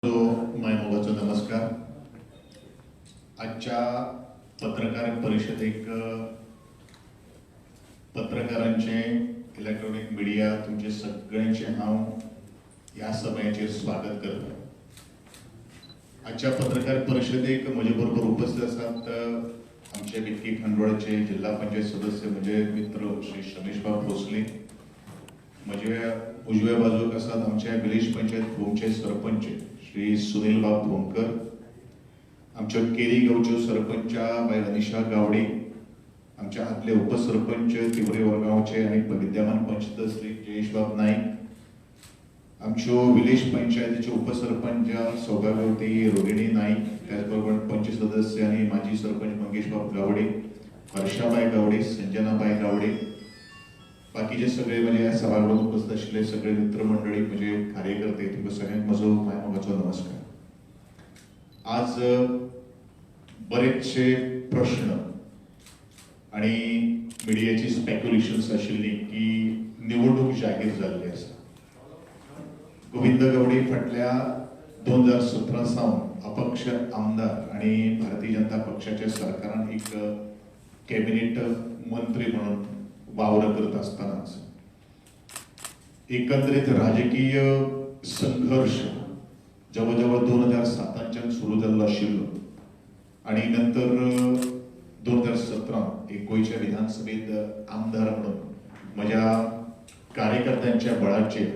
मायमोगाचो नमस्कार. आजच्या पत्रकार परिषदेक पत्रकारांचे इलेक्ट्रॉनिक मिडिया तुमचे सगळ्यांचे हांव ह्या सभेचेर स्वागत करता. आजच्या पत्रकार परिषदेक म्हजे बरोबर उपस्थित आसात आमचे बिटकी खंडोळाचे जिल्हा पंचायत सदस्य म्हणजे मित्र श्री शमेशबाब भोसले. म्हजे उजव्या बाजूक आसात आमचे विलेज पंचायत भूमचे सरपंच श्री सुनील बाब भोमकर, आमच्या केरी गांवच्यो सरपंचा बाय अनिशा गावडे, आमच्या आदले उपसरपंच तिवरे वरगांवचे आणि विद्यमान पंच श्री जयेशबाब नाईक, आमच्यो विलेज पंचायतीचे उपसरपंच सौभाग्यवती रोहिणी नाईक, त्याचबरोबर पंच सदस्य आणि माजी सरपंच मंगेशबाब गावडे, हर्षाबाई गावडे, संजनाबाई गावडे, बाकीचे सगळे म्हणजे सभागृहात उपस्थित असलेले सगळे मित्रमंडळी म्हणजे कार्यकर्ते तुमकां सगळ्यांक म्हजो मायमोगाचो नमस्कार. आज बरेचशे प्रश्न आणि मिडियाची स्पेक्युलेशन्स आशिल्ली की निवडणूक जाहीर जाल्ली आसा. गोविंद गावडे फाटल्या 2017 सावन अपक्ष आमदार आणि भारतीय जनता पक्षाच्या सरकारान एक कॅबिनेट मंत्री म्हणून वावर करत असतानाच एकंदरीत राजकीय संघर्ष जवळजवळ 2007 सुरू झालो आशिल्लो आणि नंतर 2017 गोंयच्या विधानसभेत आमदार म्हणून म्हज्या कार्यकर्त्यांच्या बळाचेर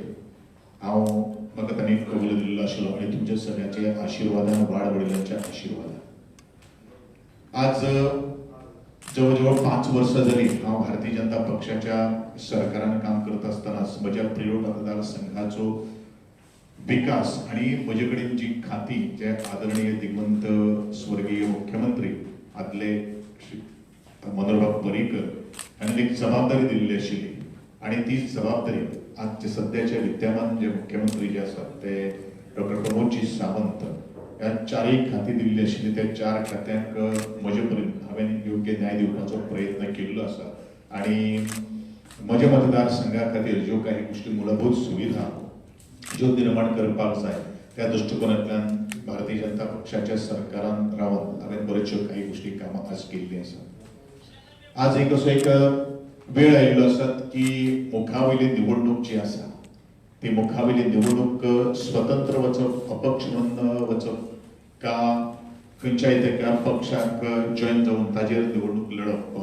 हांव म्हाका तांणी कबूल दिल्लो आशिल्लो आणि तुमच्या सगळ्यांच्या आशिर्वादान वाड वडिलांच्या आशिर्वादान आज जवळजवळ 5 वर्सां जाली हांव भारतीय जनता पक्षाच्या सरकारान काम करत असतानाच म्हज्या प्रिय मतदारसंघाचो विकास आणि म्हजे कडेन जी खाती जे आदरणीय दिग्वंत स्वर्गीय मुख्यमंत्री आदले श्री मनोहरबाब पर्रीकर हांणी एक जबाबदारी दिल्ली आशिल्ली आणि ती जबाबदारी आज सध्याचे विद्यमान जे मुख्यमंत्री जे आसात ते डॉक्टर प्रमोदजी सावंत ह्या 4 खाती दिल्ली आशिल्ली. त्या 4 खात्यांक म्हजे पर्यंत हांवें योग्य न्याय दिवपाचो प्रयत्न केल्लो आसा आणि म्हज्या मतदारसंघा खातीर ज्यो काही गोष्टी मूलभूत सुविधा ज्यो निर्माण करपाक जाय त्या दृश्टिकोनांतल्यान भारतीय जनता पक्षाच्या सरकारान रावन हांवें बऱ्योचश्यो काही गोष्टी कामां आज केल्ली आसा. आज एक असो एक वेळ आयिल्लो आसा की मुखावयली निवडणूक जी आसा ती मुखावयली निवडणूक स्वतंत्र वचप अपक्ष म्हणून वचप का खंयच्याय एका पक्षाक जॉईन जावन ताजेर निवडणूक लढप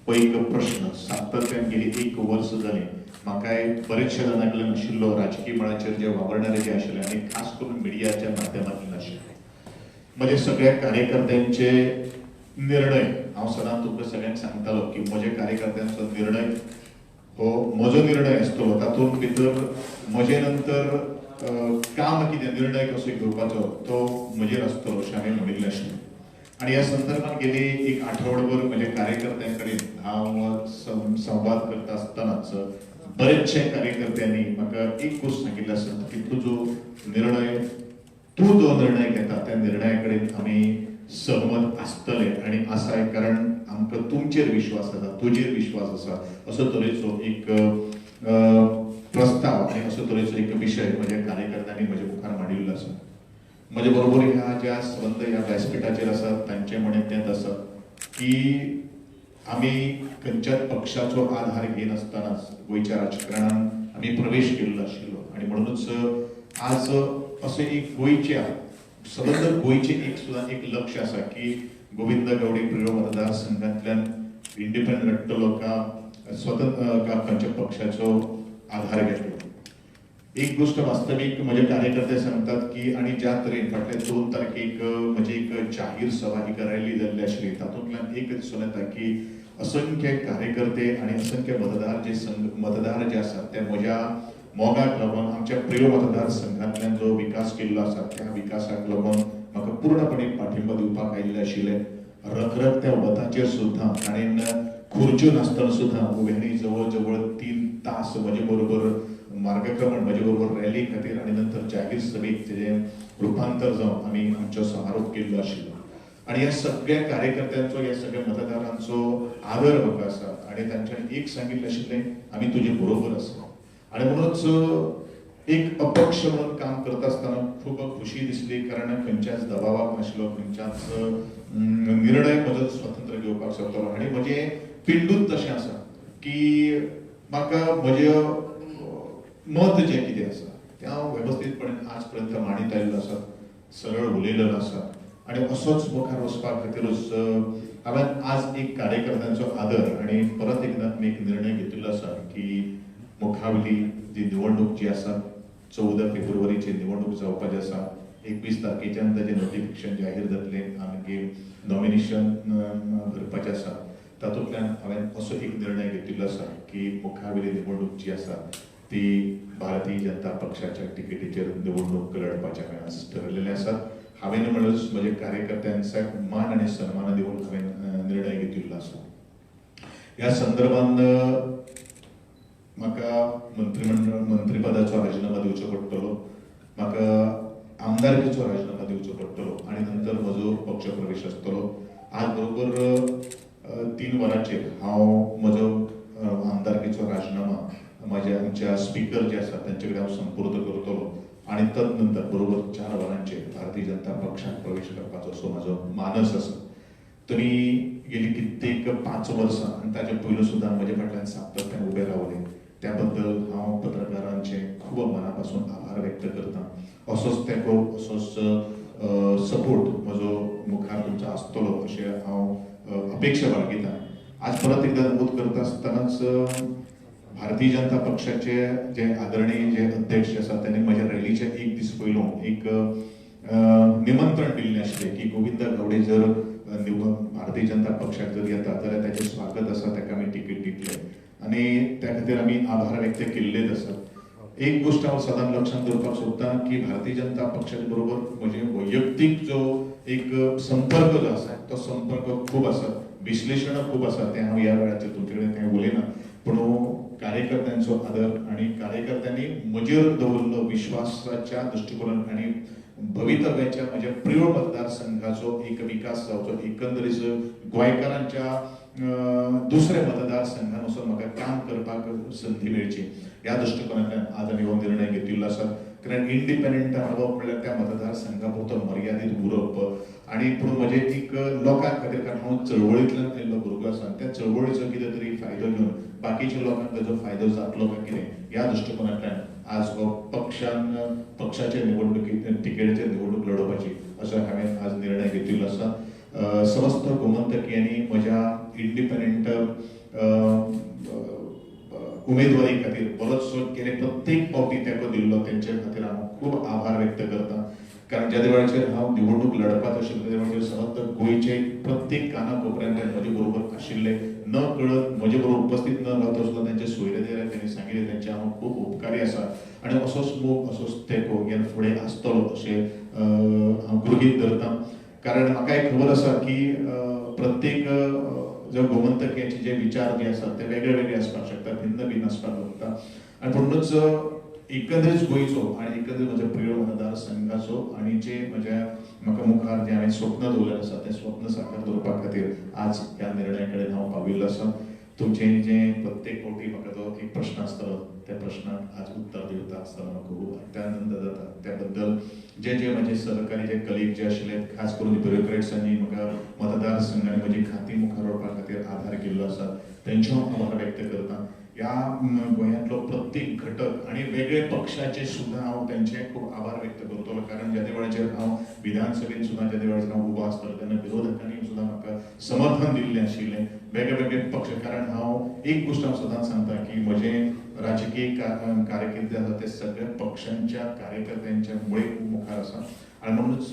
हो एक प्रश्न सातत्यान गेली 1 वर्स जाली म्हाकाय बरेचशे जाणांकडल्यान आशिल्लो राजकीय मळाचेर जे वावरणारे जे आशिल्ले आणि खास करून मिडियाच्या माध्यमांतल्यान आशिल्ले म्हजे सगळ्या कार्यकर्त्यांचे निर्णय हांव सदांच तुमकां सगळ्यांक सांगतालो की म्हज्या कार्यकर्त्यांचो निर्णय हो म्हजो निर्णय आसतलो. तातूंत भितर म्हजे नंतर काम कितें निर्णय कसो घेवपाचो तो म्हजेर आसतलो अशें हांवें म्हणिल्लें आशिल्लें. आणि ह्या संदर्भात गेली 1 आठवडोभर म्हज्या कार्यकर्त्यां कडेन हांव संवाद करता आसतनाच बरेचशे कार्यकर्त्यांनी म्हाका एक गोष्ट सांगिल्ली आसा की तूं जो निर्णय घेता त्या निर्णया कडेन आमी सहमत आसतले आणि आसाय कारण आमकां तुमचेर विश्वास आसा तुजेर विश्वास आसा असो तरेचो एक प्रस्ताव आणि असो तरेचो एक विशय म्हज्या कार्यकर्त्यांनी म्हज्या मुखार मांडिल्लो आसा. म्हजे बरोबर ह्या ज्या संबंध ह्या व्यासपीठाचेर आसात तांचे म्हणणें तेंच आसा की आमी खंयच्याच पक्षाचो आधार घेनासतनाच गोंयच्या राजकारणान आमी प्रवेश केल्लो आशिल्लो आणि म्हणूनच आज अशें एक गोंयच्या सबंद गोंयचे एक लक्ष्य आसा की गोविंद गावडे प्रिय मतदारसंघांतल्यान इंडिपेंडंट लढटलो का स्वतंत्र का खंयच्या पक्षाचो आधार घेतलो. एक गोष्ट वास्तवीक म्हजे कार्यकर्ते सांगतात की आणि ज्या तरेन फाटल्या 2 तारखेक म्हजी एक जाहीर सभा ही रॅली जाल्ली आशिल्ली तातूंतल्यान एक दिसून येता की असंख्य कार्यकर्ते आणि असंख्य मतदार जे आसात ते म्हज्या मोगाक लागून आमच्या प्रिय मतदारसंघांतल्यान जो विकास केल्लो आसा त्या विकासाक लागून म्हाका पूर्णपणे पाठिंबा दिवपाक आयिल्ले आशिल्ले. रखरखत्या वताचेर सुद्दां ताणेन खुर्च्यो नासतना सुद्दां उभ्यांनी जवळ जवळ 3 तास म्हजे बरोबर मार्गक्रमण म्हजे बरोबर रॅली खातीर आणि नंतर जाहीर सभेक तेजें रुपांतर जावन आमी आमचो समारोप केल्लो आशिल्लो. आणि ह्या सगळ्या कार्यकर्त्यांचो ह्या सगळ्या मतदारांचो आदर म्हाका आसा आणि तांच्यांनी एक सांगिल्लें आशिल्लें आमी तुजे बरोबर आसा आणि म्हणूनच एक अपक्ष म्हणून काम करत असताना खूप खुशी दिसली, कारण खंयच्याच दबावाक नाशिल्लो, खंयच्याच निर्णय म्हजो स्वतंत्र घेवपाक शकतलो. आनी म्हजे पिंडूच तशें आसा की म्हाका म्हजें मत जें कितें आसा तें हांव वेवस्थीतपणान आज पर्यंत मांडीत आयिल्लो आसा, सरळ उलयलेलो आसा. आनी असोच मुखार वचपा खातीरूच हांवें आज एक कार्यकर्त्यांचो आदर आनी परत एकदा एक निर्णय घेतिल्लो आसा की मुखावेली जी निवडणूक जी आसा 14 फेब्रुवारीची निवडणूक जावपाची आसा. 21 तारखेच्यान ताचें नोटिफिकेशन जाहीर जातलें आनी नॉमिनेशन भरपाचें आसा. तातूंतल्यान हांवें असो एक निर्णय घेतिल्लो आसा की मुखावेली निवडणूक जी आसा ती भारतीय जनता पक्षाच्या तिकेटीचेर निवडणूक लढपाचें हांवें आज ठरयलेलें आसा. हांवें म्हणूनच म्हज्या कार्यकर्त्यांक मान आनी सन्मान दिवन हांवें निर्णय घेतिल्लो आसा. ह्या संदर्भांत म्हाका मंत्रीपदाचो राजिनामा दिवचो पडटलो, म्हाका आमदारकीचो राजिनामा दिवचो पडटलो आनी नंतर म्हजो पक्ष प्रवेश आसतलो. आज बरोबर 3 वरांचेर हांव म्हजो आमदारकीचो राजिनामा आमच्या स्पीकर जे आसा तांचे कडेन हांव संपुर्द करतलो आनी तदनंतर बरोबर 4 वरांचेर भारतीय जनता पक्षांत प्रवेश करपाचो असो म्हजो मानस आसा. तुमी गेली कित्येक 5 वर्सां आनी ताचे पयलीं सुद्दां म्हजे फाटल्यान सातत्यान उबे रावले. त्या बद्दल हांव पत्रकारांचे खूब मना पासून आभार व्यक्त करतां. असोच तेंको, असोच सपोर्ट म्हजो मुखार तुमचो आसतलो अशें हांव अपेक्षा बाळगितां. आज परत एकदा नमूद करता आसतनाच भारतीय जनता पक्षाचे जे आदरणीय जे अध्यक्ष आसा त्यांनी म्हज्या रॅलीचे एक दीस पयलो एक निमंत्रण दिल्लें आशिल्लें की गोविंद गावडे जर भारतीय जनता पक्षाक जर येता जाल्यार ताचें स्वागत आसा, ताका आमी तिकीट दितले आनी त्या खातीर आमी आभार व्यक्त केल्लेच आसा. एक गोष्ट हांव सदांच लक्षांत दवरपाक सोदतां की भारतीय जनता पक्षाचे बरोबर म्हजे वैयक्तीक जो एक संपर्क जो आसा तो संपर्क खूब आसा, विश्लेशण खूब आसा, तें हांव ह्या वेळाचेर तुमचे कडेन कांय उलयना. पूण कार्यकर्त्यांचो आदर आनी कार्यकर्त्यांनी म्हजेर दवरलेलो विश्वासाच्या दृश्टिकोनान आनी भवितव्याच्या म्हज्या प्रिय मतदारसंघाचो एक विकास जावचो, एकंदरीत गोंयकारांच्या दुसऱ्या मतदारसंघान वचून म्हाका काम करपाक संधी मेळची ह्या दृश्टिकोनांतल्यान आज आमी हो निर्णय घेतिल्लो आसा. कारण इंडिपेंडंट रावप म्हणल्यार त्या मतदारसंघा पुरतो मर्यादीत उरप आनी पूण म्हजे एक लोकां खातीर, कारण हांव चळवळींतल्यान आयिल्लो भुरगो आसा, त्या चळवळीचो कितें तरी फायदो घेवन बाकीच्या लोकांक ताचो फायदो जातलो काय कितें ह्या दृश्टिकोनांतल्यान आज हो पक्षाचे निवडणुकीत तिकेटीचेर निवडणूक लडोवपाची असो हांवें आज निर्णय घेतिल्लो आसा. समस्त गोमंतकीयांनी म्हज्या इंडिपेंडंट उमेदवारी खातीर बरोचसो गेले प्रत्येक फावटी तेंको दिल्लो, तेंचे खातीर हांव खूब आभार व्यक्त करतां. कारण ज्या वेळाचेर हांव निवडणूक लढपाक आशिल्लो त्या वेळाचेर समस्त गोंयचे प्रत्येक कानाकोपऱ्यांतल्यान म्हजे बरोबर आशिल्ले, न कळत म्हजे बरोबर उपस्थित न रावता सुद्दां तेंचे सोयरे तेंणी सांगिल्लें तेंचे हांव खूब उपकारी आसा आनी असोच मोग असोच तेंको ह्या फुडें आसतलो अशें हांव गृहीत धरतां. कारण म्हाकाय खबर आसा की प्रत्येक जो गोमंतकीयांचे जे विचार जे आसात ते वेगळे वेगळे आसपाक शकतात, भिन्न भिन्न आसपाक शकता आनी म्हणूनच एकंदरीत गोंयचो आनी एकंदरीत म्हज्या प्रिय मतदारसंघाचो आनी जे म्हाका मुखार जे हांवें स्वप्न दवरलेलें आसा तें स्वप्न साकार दवरपा खातीर आज ह्या निर्णया कडेन हांव पाविल्लो आसा. तुमचें जें प्रत्येक फावटी म्हाका जो एक प्रश्न आसतलो त्या प्रश्नाक आज उत्तर दिवता आसतना म्हाका खूब अत्यानंद जाता. त्या बद्दल जे म्हजे सहकारी जे कलीग जे आशिल्ले, खास करून ब्युरोक्रेट्सांनी म्हाका मतदारसंघांनी म्हजी खातीं मुखार व्हरपा खातीर आदार केल्लो आसा, तेंचो हांव आभार व्यक्त करतां. ह्या गोंयांतलो प्रत्येक घटक आनी वेगळे पक्षाचे सुद्दां हांव तेंचे खूब आभार व्यक्त करतलो. कारण ज्या वेळाचेर हांव विधानसभेन सुद्दां ज्या वेळाचेर हांव उबो आसतलो तेन्ना विरोधकांनी सुद्दां म्हाका समर्थन दिल्लें आशिल्लें, वेगळे वेगळे पक्ष. कारण हांव एक गोश्ट हांव सदांच सांगता की म्हजें राजकीय कारकिर्द आसा ते सगळ्या पक्षांच्या कार्यकर्त्यांच्या मुळे खूब मुखार आसा आनी म्हणूनच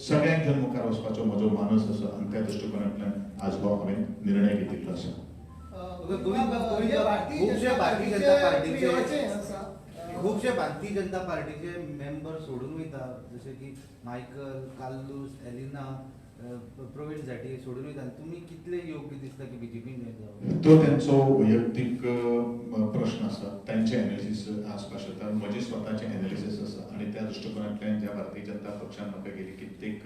सगळ्यांक घेवन मुखार वचपाचो म्हजो मानस आसा आनी त्या दृश्टिकोनांतल्यान आज हो हांवें निर्णय घेतिल्लो आसा. खुबशे भारतीय जनता पार्टीचे मेंबर सोडून वयता, जशे की मायकल, काल्लूस, एलिना, प्रवीण झाटी सोडून वयता. तुमी कितले योग्य दिसता की बीजेपीन येतलो? तो त्यांचो वैयक्तीक प्रश्न आसा, तांचे एनालिसीस आसपाक शकता, म्हजे स्वताचे एनालिसीस आसा आनी त्या दृश्टिकोनांतल्यान ज्या भारतीय जनता पक्षान म्हाका गेली कित्येक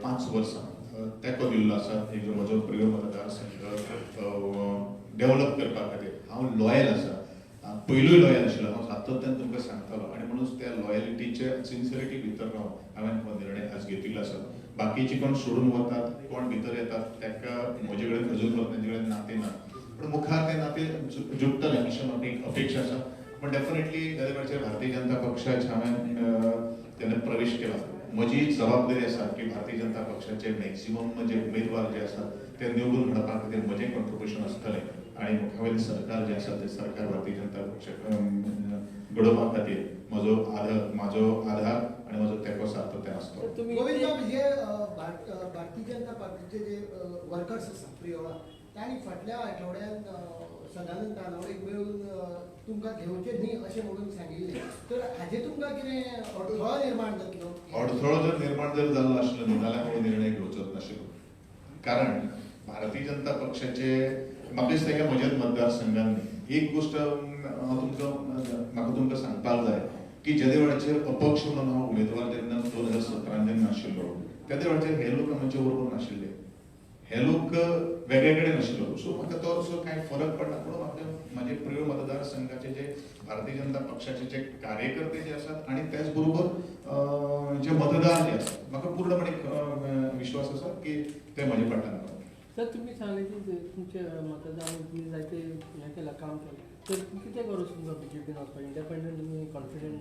5 वर्सां तेंको दिल्लो आसा, एक म्हजो प्रिय मतदारसंघ डेव्हलप करपा खातीर हांव लॉयल आसा पयलूय लॉयल आशिल्लो हांव सातत्यान तुमकां सांगतालो आनी म्हणून त्या लॉयलिटीचे सिन्सिरिटी भितर रावन हांवें हो निर्णय आज घेतिल्लो आसा. बाकीचे कोण सोडून वतात कोण भितर येतात ताका म्हजे कडेन अजून पर्यंत तांचे कडेन नातें ना, पण मुखार तें नातें जुडटलें अशें म्हाका एक अपेक्षा आसा. पण डेफिनेटली वेळाचेर भारतीय जनता पक्षाचे हांवें तेन्ना प्रवेश केला. म्हजी जबाबदारी आसा की भारतीय जनता पक्षाचे मॅक्सिमम जे उमेदवार जे आसात ते निवडून हाडपा खातीर म्हजें कॉन्ट्रिब्युशन आसतलें आणि मुखावेलें सरकार जें आसा तें सरकार भारतीय जनता पक्ष घडोवपा खातीर म्हजो आधार आनी म्हजो तेंको सातत्यान आसतलो. गोविंद बाब, जे भारतीय जनता पार्टीचे जे वर्कर्स आसा प्रियोळा तांणी फाटल्या आठवड्यात सदानंद तानावडेक मेळून तुमकां घेवचें न्ही अशें म्हणून सांगिल्लें, तर हाजेर तुमकां कितें अडथळो निर्माण जातलो? अडथळो जर निर्माण जर जाल्लो आसलो न्ही जाल्यार हो निर्णय घेवचोच नाशिल्लो. कारण भारतीय जनता पक्षाचे म्हाका दिसता की म्हज्याच मतदारसंघान एक गोश्ट म्हाका तुमकां सांगपाक जाय की ज्या वेळाचेर अपक्ष म्हणून हांव उमेदवार जेन्ना 2017 जेन्ना आशिल्लो त्या वेळाचेर हे लोक आमचे बरोबर नाशिल्ले. हे लोक वेगळे कडेन आशिल्लो, सो म्हाका तो असो कांय फरक पडना. पूण म्हाका म्हाजे प्रिय मतदारसंघाचे जे भारतीय जनता पक्षाचे जे कार्यकर्ते जे आसात आणि त्याच बरोबर जे मतदार जे आसात म्हाका पूर्णपणे विश्वास आसा की ते म्हजे फाटल्यान आसात. सर, तुम्ही सांगले की तुमचे मतदान तुम्ही जायते हें केलां काम केलां, तर कितें गरज तुमकां बीजेपीन वचपाक? इंडिपेंडंट तुमी कॉन्फिडंट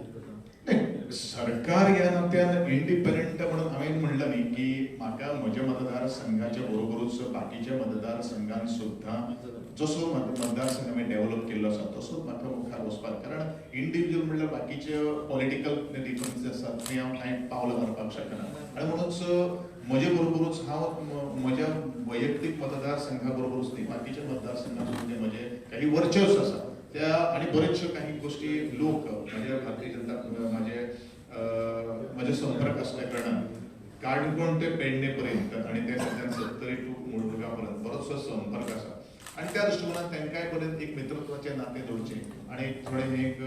नाही, सरकार ह्या नात्यान इंडिपेंडंट म्हणून हांवें म्हणलं न्ही की म्हाका म्हज्या मतदारसंघाच्या बरोबरूच बाकीच्या मतदारसंघान सुद्दां जसो मतदारसंघ हांवें डेव्हलप केल्लो आसा तसोच म्हाका मुखार वचपाक. कारण इंडिव्हिज्युअल म्हणल्यार बाकीचे पॉलिटिकल डिफरन्सीस आसात थंय हांव कांय पावल मारपाक शकना आनी म्हणूनच म्हजे बरोबरूच हांव म्हज्या वैयक्तीक मतदारसंघा बरोबरूच न्ही बाकीच्या मतदारसंघात जे म्हजे काही वर्चस्व आसा त्या आणि बरेचशे काही गोष्टी लोक म्हणजे भारतीय जनता म्हजे संपर्क असल्या कारणान काणकोण ते पेडणे पर्यंत आणि त्या सध्या 70 टू मुळगुर्गा पर्यंत बरोचसो संपर्क आसा आणि त्या दृष्टिकोनात तांकांय पर्यंत एक मित्रत्वाचे नाते जोडचे आणि थोडे एक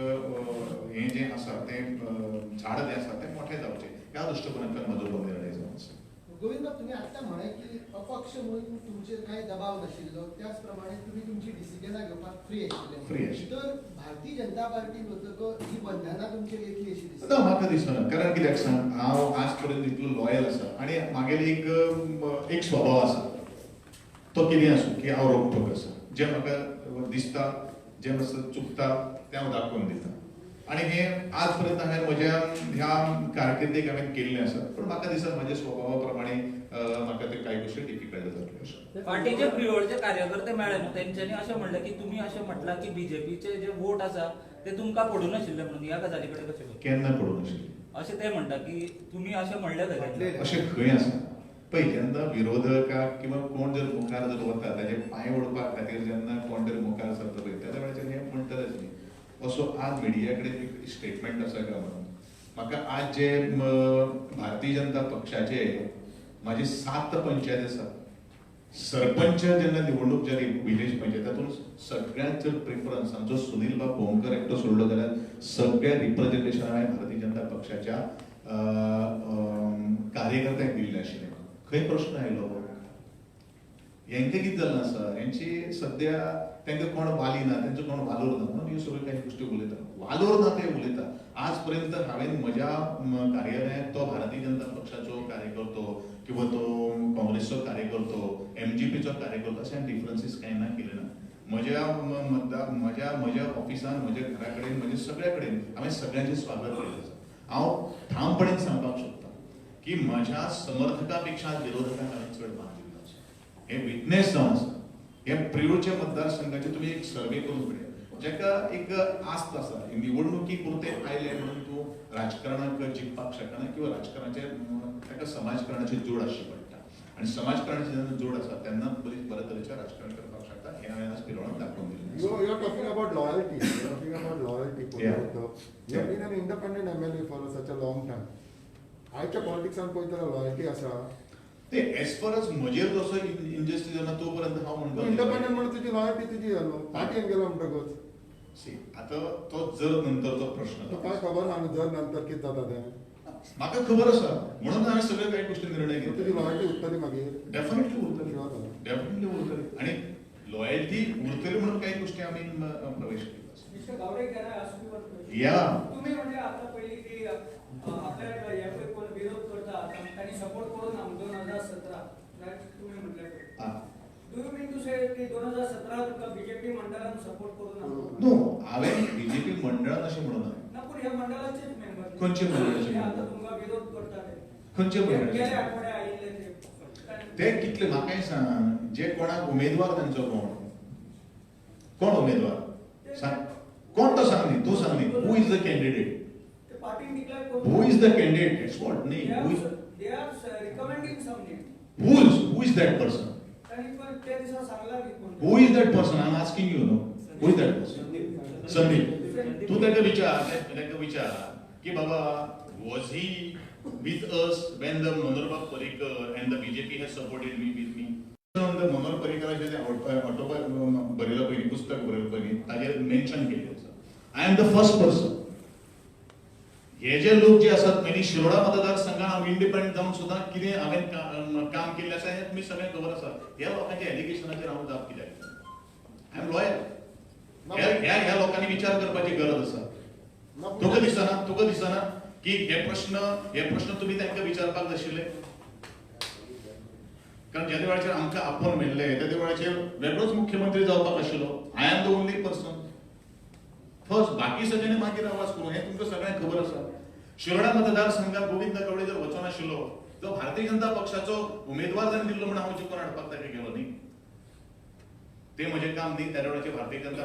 हे जे आसा ते झाड जे आसा ते मोठे जावचे ह्या दृष्टिकोनांतल्यान म्हजो हो निर्णय जावन आसा. गोविंद बाब, तुम्ही आता म्हणाय की अपक्ष म्हणून तुमचेर कांय दबाव नाशिल्लो, त्याचप्रमाणे तुम्ही तुमची डिसिजनां घेवपाक फ्री आशिल्ले. तर भारतीय जनता पार्टी वतकच ही बंधनां तुमचेर येतली अशी दिसता? म्हाका दिसना. कारण कित्याक सांग, हांव आज पर्यंत इतलो लॉयल आसा आणि म्हागेली एक स्वभाव आसा तो कितें आसूं की हांव रोखठोक आसा. जें म्हाका दिसता जें मातसो चुकता तें हांव दाखोवन दिता आणि हे आज पर्यंत हांवें म्हज्या ह्या कारकिर्दीक हांवें केल्लें आसा. पण म्हाका दिसता म्हज्या स्वभावा प्रमाणे म्हाका ते कांय गोश्टी डिफिकल्ट जातल्यो आसा. पार्टीचे प्रियोडचे कार्यकर्ते मेळ्ळे न्हू, तेंच्यांनी अशें म्हणलें की तुमी अशें म्हटलां की बीजेपीचे जे वोट आसा ते तुमकां पडून आशिल्ले म्हणून. ह्या गजाली कडेन कशें केन्ना पडून आशिल्लें अशें ते म्हणटा की तुमी अशें म्हणलें जाल्यार अशें खंय आसा? पळय, जेन्ना विरोधकाक किंवा कोण जर मुखार जर वता ताजे पांय ओडपा खातीर जेन्ना कोण तरी मुखार सरता पळय त्या वेळाचेर हे म्हणटलेच न्ही. असो आज मिडिया कडेन एक स्टेटमेंट आसा काय म्हणून म्हाका आज जे भारतीय जनता पक्षाचे माझे 7 पंचायत आसा. सरपंच जेन्ना निवडणूक जाली विलेज पंचायत तातूंत सगळ्यांत जर प्रिफरन्स आमचो सुनील बाब भोंवकर एकटो सोडलो जाल्यार सगळे रिप्रेझेंटेशन हांवें भारतीय जनता पक्षाच्या कार्यकर्त्यांक दिल्लें आशिल्लें. खंय प्रश्न आयलो? हेंका कितें जाल्लें आसा? हेंची सद्या तांकां कोण वाली ना, तांचो कोण वालोर ना म्हणून ह्यो सगळ्यो काही गोश्टी उलयता. वालोर ना ते उलयता. आज पर्यंत हांवें म्हज्या कार्यालयांत तो भारतीय जनता पक्षाचो कार्यकर्तो किंवा तो काँग्रेसचो कार्यकर्तो MGPचो कार्यकर्तो अशें डिफरन्सीस कांय ना केले ना. म्हज्या ऑफिसान म्हज्या घरा कडेन म्हज्या सगळ्या कडेन हांवें सगळ्यांचें स्वागत केलें आसा. हांव ठामपणान सांगपाक शकता की म्हज्या समर्थकां पेक्षा विरोधकांक हांवें चड मान दिल्लो आसा. हे विटनेस जावन आसा. हे प्रियोच्या मतदारसंघाचे तुम्ही एक सर्वे करून पळया. जेका एक आस्त आसा निवडणुकी पुरते आयले म्हणून तूं राजकारणाक जिखपाक शकना किंवा राजकारणाचे ताका समाजकारणाची जोड आसची पडटा आणि समाजकारणाची जेन्ना जोड आसा तेन्ना बरे तरेचें राजकारण करपाक शकता. हे हांवें आज पिरोळान दाखोवन दिलें. You're talking about loyalty. You're talking about loyalty. You have been an independent MLA for such a long time. आयच्या पॉलिटिक्सान पळयतना लॉयल्टी आसा. ते एज फार एज म्हजेर जसो इंजस्टीस जाता तो पर्यंत हांव म्हणटा इंडिपेंडंट म्हणून तुजी लॉयल्टी तुजी पार्टीन गेलो म्हणटकच आता तो जर नंतरचो प्रश्न तो काय खबर ना जर नंतर कितें जाता तें म्हाका खबर आसा म्हणून हांवें सगळे काही गोश्टी निर्णय घेतले. तुजी लॉयल्टी उरतली मागीर डेफिनेटली उरतली आणि लॉयल्टी उरतली म्हणून काही गोश्टी आम्ही प्रवेश केला. Mister Gawade can I ask you one question? या तुम्ही म्हणजे आता पहिली की आपल्या याकडे कोण विरोध करता त्यांनी सपोर्ट करून 2017 तुम्ही म्हटलं. हा. डू यू मीन टू से की 2017 तुमका बीजेपी मंडळान सपोर्ट करून नो हांवें बीजेपी मंडळान अशें म्हणून ना पूण ह्या मंडळाचेच मेंबर खंयचे मंडळाचे आता member? तुमका विरोध करता ते खंयचे मंडळाचे? गेल्या आठवड्या आयिल्ले ते कितले म्हाकाय सांग जे कोणाक उमेदवार तांचो कोण उमेदवार सांग कोण तो सांग न्ही तूं सांग न्ही हू इज द कॅन्डिडेट ते पार्टीन declare who is the candidate it's what न्ही who is they are recommending some name who is that person त्यांनी पण त्या दिवसा सांगला की कोण who is that person I am asking you know who is that person Sandeep तू ताका विचार की बाबा was he with us when the Manolbha Parikar and the BJP has supported me with me. Manohar पर्रीकराचे जे बरयलं पयलीं पुस्तक बरयलं पयलीं ताजेर मेन्शन केलें आसा I am the first person. हे जे लोक जे आसात पयलीं शिरोडा मतदारसंघात हांव इंडिपेंडंट जावन सुद्दां कितें हांवें काम केल्लें आसा हें तुमी सगळें खबर आसा. ह्या लोकांच्या एलिगेशनाचेर हांव जाप कित्याक आय एम लॉयल. ह्या लोकांनी विचार करपाची गरज आसा. तुका दिसना की हे प्रश्न तुम्ही तांकां विचारपाक जाय आशिल्ले. कारण ज्या वेळाचेर आमकां आपोवन मेळ्ळे त्या वेळाचेर वेगळोच मुख्यमंत्री जावपाक आशिल्लो. I am the only person first. बाकी सगळ्यांनी मागीर आवाज करूं हें तुमकां सगळ्यांक खबर आसा. शिरोडा मतदारसंघात गोविंद गावडे जर वचून आशिल्लो जो भारतीय जनता पक्षाचो उमेदवार जावन दिल्लो म्हणून हांव जिखून हाडपाक ताका गेलो न्ही. ते म्हजें काम न्ही. त्या वेळाचेर भारतीय जनता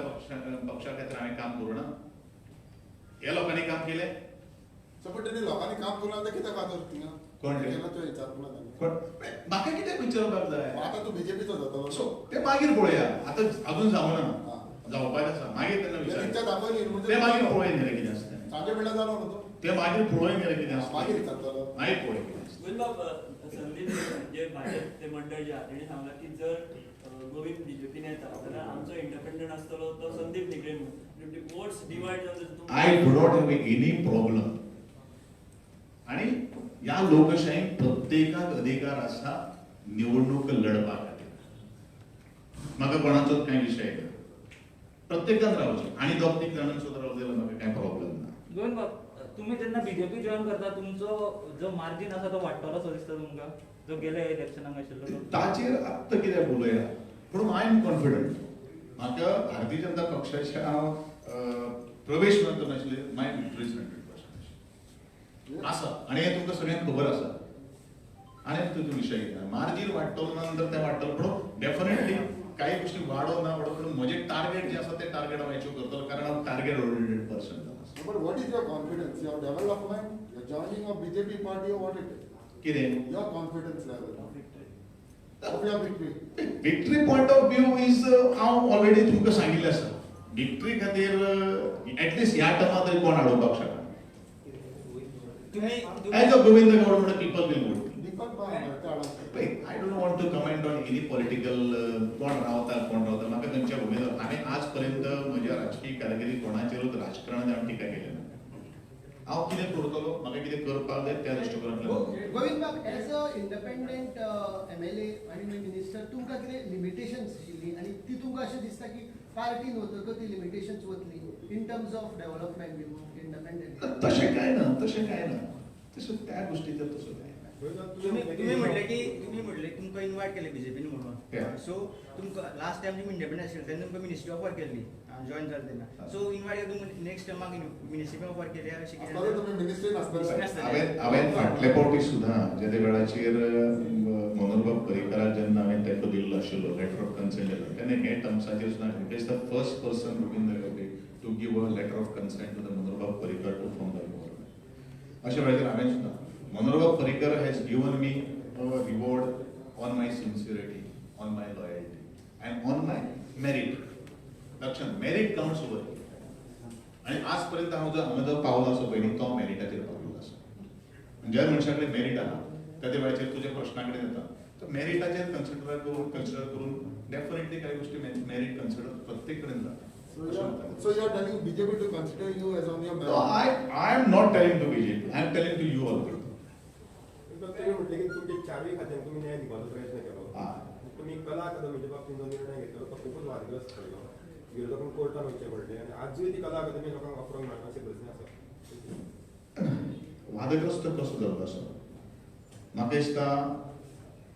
पक्षा खातीर हांवें काम करूं ना. हे लोकांनी काम केलें. पण त्यांनी लोकांनी काम करून आता किती कातर थिंगा कोण रे? केला तो विचार पुन्हा त्यांनी. म्हाका कित्याक विचारपाक जाय. आता तू बीजेपीचो जातलो सो ते मागीर पळोवया. आतां अजून जावना हा. जावपाक आसा मागीर तेन्ना इच्छा विचार दाखवली म्हणजे ते मागीर पळोवया गेले कितें आसता तें. सांजे वेळा जालो ना तो ते मागीर पळोवया गेले कितें आसता मागीर विचारतलो. मागीर पळोवया कितें आसता. गोविंदबाब संदीप जे भाजप ते मंडळ जे आहा तेणी सांगला की जर गोविंद बीजेपीन येता जाल्यार आमचो इंडिपेंडंट आसतलो तो संदीप निगळे म्हणून वोट्स डिवायड जावन I do not have any problem. आणि या लोकशाहीत प्रत्येकाक अधिकार आसा निवडणूक लढपा खातीर. म्हाका कोणाचोच कांय विशय ना. प्रत्येकान रावचें आनी दोग तीग जाणांक सुद्दां रावले जाल्यार म्हाका कांय प्रॉब्लेम ना. गोविंद तुम्ही जेन्ना बीजेपी जॉईन करता तुमचो जो मार्जिन आसा तो वाडटलो सो दिसता तुमकां जो गेल्या इलेक्शनाक आशिल्लो ताचेर आत्तां कितें उलया पूण आय एम कॉन्फिडंट. म्हाका भारतीय जनता पक्षाचे हांव प्रवेश करनाशिल्ले माय विक्टरी 100% आसा आनी हें तुमकां सगळ्यांक खबर आसा. आनी तुजो विशय कितें मार्जीन वाडटलो नंतर तें वाडटलो पूण डेफिनेटली काही गोष्टी वाडो ना वाडो पूण म्हजें टार्गेट जें आसा तें टार्गेट हांव अचीव करतलो कारण हांव target oriented person. But what is your confidence? Your development, your joining of BJP party or what it is? कितें Your confidence level of your victory. Victory point of view is हांव already तुमकां सांगिल्लें आसा. Victory खातीर at least ह्या टर्मा तरी कोण हाडोवपाक शकना. As a Govind government people will vote. Deepak Bal I don't want to comment on any political कोण रावता म्हाका खंयच्या उमेदवार हांवें आज पर्यंत म्हज्या राजकीय कारकिर्दीत कोणाचेरूच राजकारणात हांवें टिका केली ना. हांव कितें करतलो म्हाका कितें करपाक जाय त्या दृश्टीकोनांतल्यान. गोविंद बाब एज अ इंडिपेंडंट MLA आनी मिनिस्टर तुमकां कितें लिमिटेशन्स आशिल्ली आनी ती तुमकां अशें दिसता की पार्टीन वतकच ती लिमिटेशन्स वतली in terms of development independent. तशें कांय ना तशें त्या गोष्टीचेर तसो कांय ना. तुम्ही म्हटले तुमकां इन्वायट केले बीजेपीन म्हणून. Yeah. सो तुमकां लास्ट टायम तुमी इंडिपेंडंट आशिल्ले तेन्ना तुमकां मिनिस्ट्री ऑफ वर्क केल्ली जॉईन जाले तेन्ना. सो इन्वायट तुमकां नेक्स्ट टायमाक मिनिस्ट्री ऑफ वर्क केली अशें आता कितें तुम्ही मिनिस्ट्रीन असताना हांवें फाटले फावटी सुद्दां जे वेळाचेर मनोहरबाब पर्रीकराक जेन्ना हांवें तेंको दिल्लो आशिल्लो लेटर ऑफ कन्सेंट तेन्ना हे टर्म्साचेर सुद्दां it is the first person Govind Gawade to give a letter of consent to the मनोहरबाब Parrikar to form the government. अशा वेळाचेर हांवें सुद्दां मनोहरबाब Parrikar has given me a reward on my sincerity on my loyalty and on my merit. लक्षात merit counts over. आणि आजपर्यंत हांव जो पावलो आसा पळय न्ही तो मेरिटाचेर पावलो आसा. ज्या मनशा कडेन मेरिट आहा त्या वेळाचेर तुज्या प्रश्ना कडेन येता तर मेरिटाचेर कन्सिडर करून डेफिनेटली काही गोष्टी मेरिट कन्सिडर प्रत्येक कडेन जाता. So you are telling BJP to consider you as on your No, merit. I am not telling to BJP. I am telling to you all. तुम्ही म्हटले की तुमच्या चारही खात्यांना तुम्ही न्याय दिवपाचो प्रयत्न केलो. हा. तुम्ही कला अकादमीच्या बाबतीत जो निर्णय घेतलो तो खूपच वादग्रस्त ठरलो. विरोधकांक कोर्टान वयचें पडलें आनी आजूय ती कला अकादमी लोकांक वापरूंक मेळना अशें प्रश्न आसा. वादग्रस्त कसो जाता सर म्हाका दिसता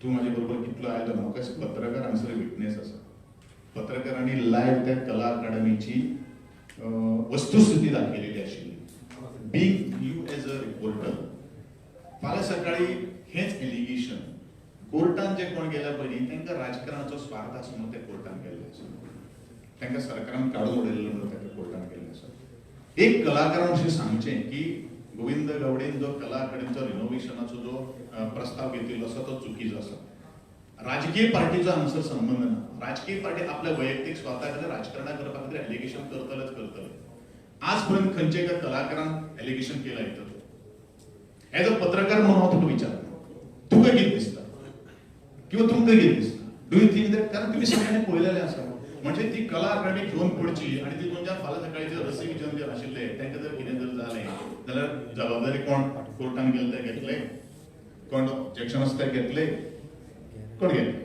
तूं म्हाजे बरोबर कितलो आयलो म्हाका दिसता पत्रकार हांगसर विटनेस आसा. पत्रकारांनी लायव्ह त्या कला अकादमीची वस्तुस्थिती दाखयलेली आशिल्ली. Being you as a reporter फाल्यां सकाळी हेच एलिगेशन कोर्टान जे कोण गेल्या पयलीं तांकां राजकारणाचो स्वार्थ आसा म्हणून ते कोर्टान गेल्ले आसा. तांकां सरकारान काडून उडयल्लो म्हणून तांकां कोर्टान गेल्ले आसा. एक कलाकारान अशें सांगचें की गोविंद गावडेन जो कला अकादमीचो रिनोव्हेशनाचो जो प्रस्ताव घेतिल्लो आसा तो चुकीचो आसा. राजकीय पार्टीचो हांगसर संबंध ना. राजकीय पार्टी आपल्या वैयक्तीक स्वार्था खातीर राजकारणा करपा खातीर एलिगेशन करतलेच करतले. आज पर्यंत खंयचे एका कलाकारान एलिगेशन केलां इतर एज अ पत्रकार म्हणून हांव तुका विचारता तुका कितें दिसता किंवा तुमकां कितें दिसता डू यू थिंक दॅट कारण तुमी सगळ्यांनी पळयलेलें आसा म्हणजे ती कला अकादमी घेवन पडची आनी ती तुमच्या फाल्यां सकाळी जे रसिक जन जे आशिल्ले तांकां जर कितें जर जालें जाल्यार जबाबदारी कोण कोर्टान गेले ते घेतले कोण ऑब्जेक्शन आसा ते घेतले कोण घेतले.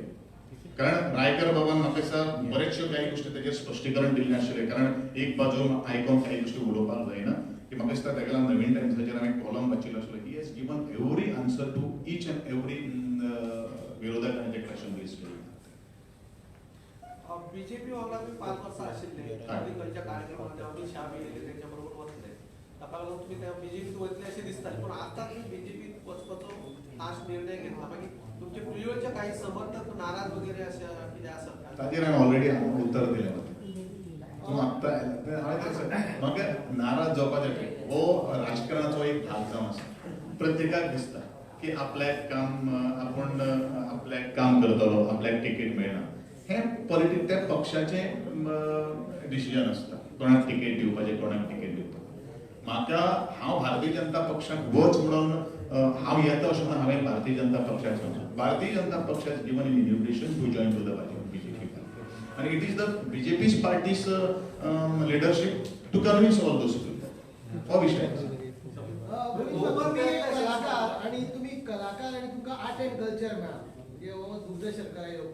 कारण रायकर बाबान म्हाका दिसता बरेचश्यो काही गोष्टी तेजेर स्पश्टीकरण दिल्लें आशिल्लें कारण एक बाजू आयकोन काही गोष्टी उलोवपाक जायना की म्हाका दिसता तेका लागून नवीन टायम्साचेर हांवें कॉलम वाचिल्लो आशिल्लो ही has given every answer to each and every विरोधकांनी जे क्वेश्चन रेज केले. बीजेपी वांगडा तुम्ही 5 वर्सां आशिल्ले आनी खंयच्या कार्यक्रमांनी अमित शाह बी येयले तेंच्या बरोबर वतले ताका लागून तुमी त्या बीजेपीत वतले अशें दिसतालें पूण आतां तुमी बीजेपीत वचपाचो खास निर्णय घेतला मागीर तुमचे प्रिव्यूचे काही समर्थक नाराज वगैरे अशें कितें आसा ताजेर हांवें ऑलरेडी उत्तर दिलें तूं आत्तां म्हाका नाराज जावपाचें हो राजकारणाचो एक भाग जावन आसा. प्रत्येकाक दिसता की आपल्याक काम आपूण आपल्याक काम करतलो आपल्याक तिकेट मेळना हें पॉलिटिक्स त्या पक्षाचें डिसिजन आसता कोणाक तिकेट दिवपाचें कोणाक तिकेट दिवपाचें. म्हाका हांव भारतीय जनता पक्षाक वच म्हणून हांव येता अशें म्हणून हांवें भारतीय जनता पक्षाक सांगलें. भारतीय जनता पक्ष has given an invitation to join to the BJP party. And it is the BJP's party's leadership to convince all those people. हो विषय आसा. तुम्ही कलाकार आणि तुम्ही कलाकार आणि तुमका आर्ट अँड कल्चर मेळा म्हणजे बाबा दूरदर्शन करायलो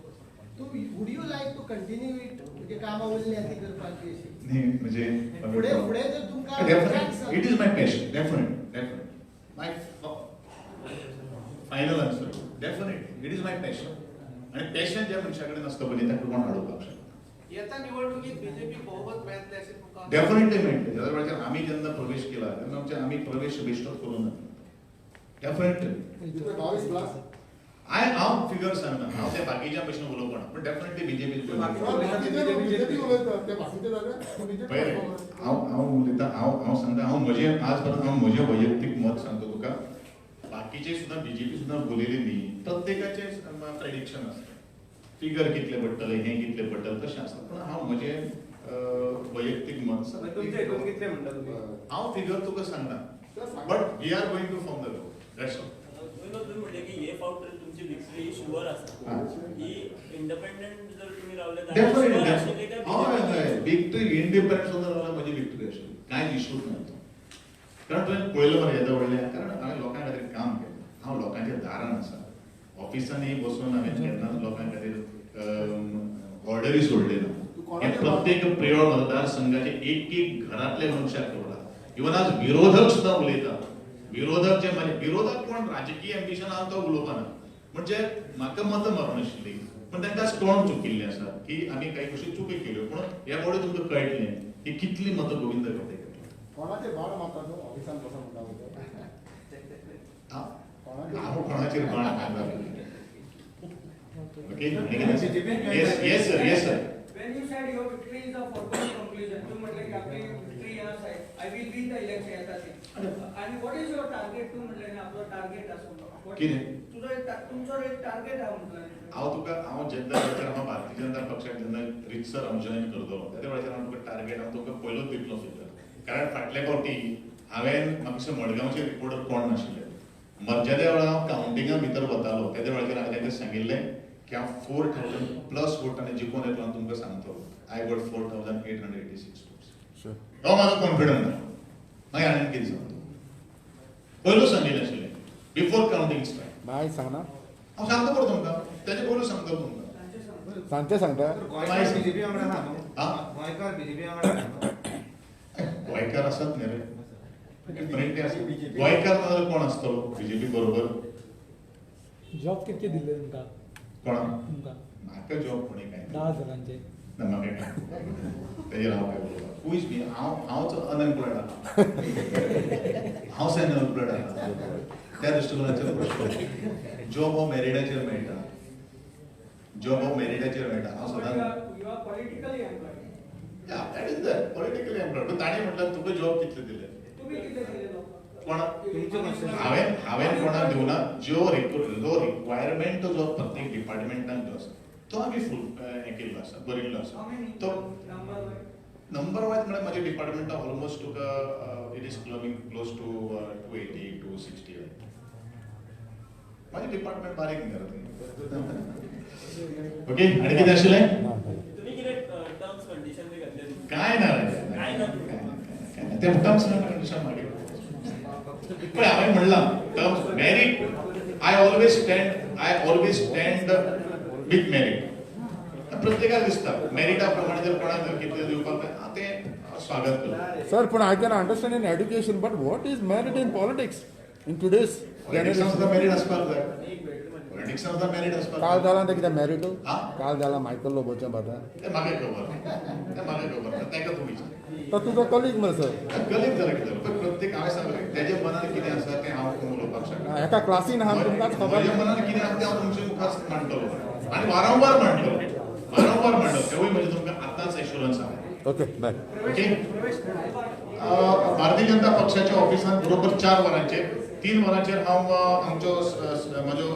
would you like to continue it म्हणजे कामा वयली ती करपाची अशी न्ही म्हणजे फुडें फुडें जर तुमकां definite it is my passion definite my final answer definite it is my passion आणि पॅशन ज्या मनशा कडेन आसता पळय ताका कोण हाडोवपाक शकता. येता निवडणुकीत बीजेपी बहुमत मेळटलें अशें तुमकां डेफिनेटली मेळटलें. जाल्या वेळाचेर आमी जेन्ना प्रवेश केला तेन्ना आमी प्रवेश बेश्टोच करूं ना डेफिनेटली 22 प्लस हांव फिगर सांगना हांव त्या बाकीच्या भशेन उलोवप ना पण डेफिनेटली बीजेपी बीजेपी उलयता ते बाकीचे जाल्यार पळय हांव उलयतां हांव सांगता हांव म्हजें आज पर्यंत हांव म्हजें वैयक्तीक मत सांगता तुका बाकीचे सुद्दां बीजेपी सुद्दां उलयले न्ही प्रत्येकाचे प्रेडिक्शन आसता फिगर कितले पडटले हें कितले पडटले तशें आसता पूण हांव म्हजें वैयक्तीक मत तुमचे हितून कितले म्हणटा तुमी हांव फिगर तुका सांगना but we are going to form the road that's all. तुम्ही म्हटले की हे फावट तुमची विक्टरी ही शुअर आसा ही इंडिपेंडंट जर तुम्ही रावले डेफिनेटली विक्टरी इंडिपेंडंट सुद्दां जाल्यार म्हजी विक्टरी आशिल्ली कांयच इशूच ना तो. कारण तुवें पळयलो मरे येदो व्हडलें कारण हांवें लोकां खातीर काम केलें हांव लोकांच्या दारान आसा ऑफिसांनी बसून हांवें केन्नाच लोकां खातीर ऑर्डरी सोडले ना. हे प्रत्येक प्रियोळ मतदारसंघाचे एक घरांतले मनशाक खबर आहा. इवन आज विरोधक सुद्दां उलयता विरोधक जे म्हणजे विरोधक कोण राजकीय एम्बिशन आहा तो उलोवपाना म्हणजे म्हाका मत मारून आशिल्ली पण तांकां तोंड चुकिल्लें आसा की आमी काही गोश्टी चुकी केल्यो पूण ह्या फावटी तुमकां कळटलें की कितली मतां गोविंद गावडे कोणाचे बाळ मारता तो ऑफिसान बसून म्हणटा हांव कोणाचेर बाण मारना. Okay yes sir When you said your victory is a foregone conclusion, you म्हटले की आपली victory येणार आहे. I will win the election येतात. आणि what is your target? तू म्हटले ना आपलं टार्गेट असतो. कितें? तुमचं एक टार्गेट आहे म्हटलं. हांव जेन्ना हांव भारतीय जनता पक्षाक जेन्ना रितसर हांव जॉइन करतलो त्या वेळाचेर हांव तुका टार्गेट हांव तुका पयलोच दितलो सुद्दां कारण फाटल्या फावटी हांवें म्हाका दिसता मडगांवचे रिपोर्टर कोण नाशिल्ले ज्या वेळार हांव कावंटिंगा भितर वतालो त्या वेळाचेर हांवें तांकां सांगिल्लें की हांव 4000 प्लस वोटांनी जिखून येतलो आनी तुमकां सांगतलो आय गॉट 4886 वोट्स. हो म्हाजो कॉन्फिडन्स ना मागीर हांवें कितें सांगतो पयलूच सांगिल्लें आशिल्लें बिफोर कावंटिंग स्टार्ट बाय सांगना हांव सांगता पळय तुमकां तेजे पयलूच सांगता तुमकां सांगते सांगता गोंयकार बीजेपी वांगडा आहा हा? न्हू गोंयकार बीजेपी वांगडा आहा न्हू गोंयकार आसात न्ही रे फ्रेंडली आसा गोंयकार नाजाल्यार कोण आसतलो बीजेपी बरोबर जॉब कितके दिले तुमकां कोणाक तुमकां म्हाका जॉब कोणी काय 10,000चे ना म्हाका काय तेजेर हांव काय बोलता कुयच बी हांवच अनएम्प्लॉयड आहा हांव सेन अनएम्प्लॉयड आहा त्या दृश्टिकोनाचेर प्रश्न जॉब हो मेरिटाचेर मेळटा जॉब हो मेरिटाचेर मेळटा हांव सदांच you are politically employed Yeah, that is that. Politically employed. पण ताणें म्हटलं तुका जॉब कितले दिले तुम्ही किती दिलेलो कोणाक हांवें कोणाक दिवना जो रिक्वायरमेंट जो प्रत्येक डिपार्टमेंटान जो आसा तो आमी फूल हें केल्लो आसा भरिल्लो आसा तो नंबर वायज म्हळ्यार म्हाज्या डिपार्टमेंटान ऑलमोस्ट तुका इट इज क्लोज टू 280 260 म्हाजें डिपार्टमेंट बारीक न्ही ओके आनी कितें आशिल्लें तुम्ही किती टर्म्स कंडिशन बी घातले काय ना काय ना ते टर्म्स अँड कंडिशन मागीर पण हांवें म्हणलां terms merit I always stand with merit प्रत्येकाक दिसता मेरिटा प्रमाणे जर कोणाक जर कितले दिवपाक जाय तें स्वागत करता सर पण I can understand in education but what is merit in politics in today's पॉलिटिक्सान सुद्दां मेरीट आसपाक जाय पॉलिटिक्सान सुद्दां मेरीट आसपाक काल जाला ते कितें मेरिट हा? काल जाला मायकल लोबोच्या बाटा तें म्हाका खबर तेका तूं विचार तो तुजो कलीग मरे सर गलीब जाल्यार कितें पण प्रत्येक हांवें सांगलें तेजे मनान कितें आसा तें हांव उलोवपाक शकना एका क्लासीन आहा तुमकांच खबर म्हज्या मनान कितें आसा तें हांव तुमचे मुखार मांडटलो आनी वारंवार मांडटलो तेवूय म्हणजे तुमकां आतांच एश्युरन्स आहा okay bye okay Bharatiya Janata पक्षाच्या ऑफिसांत बरोबर 4 वरांचेर 3 वरांचेर हांव आमच्यो म्हज्यो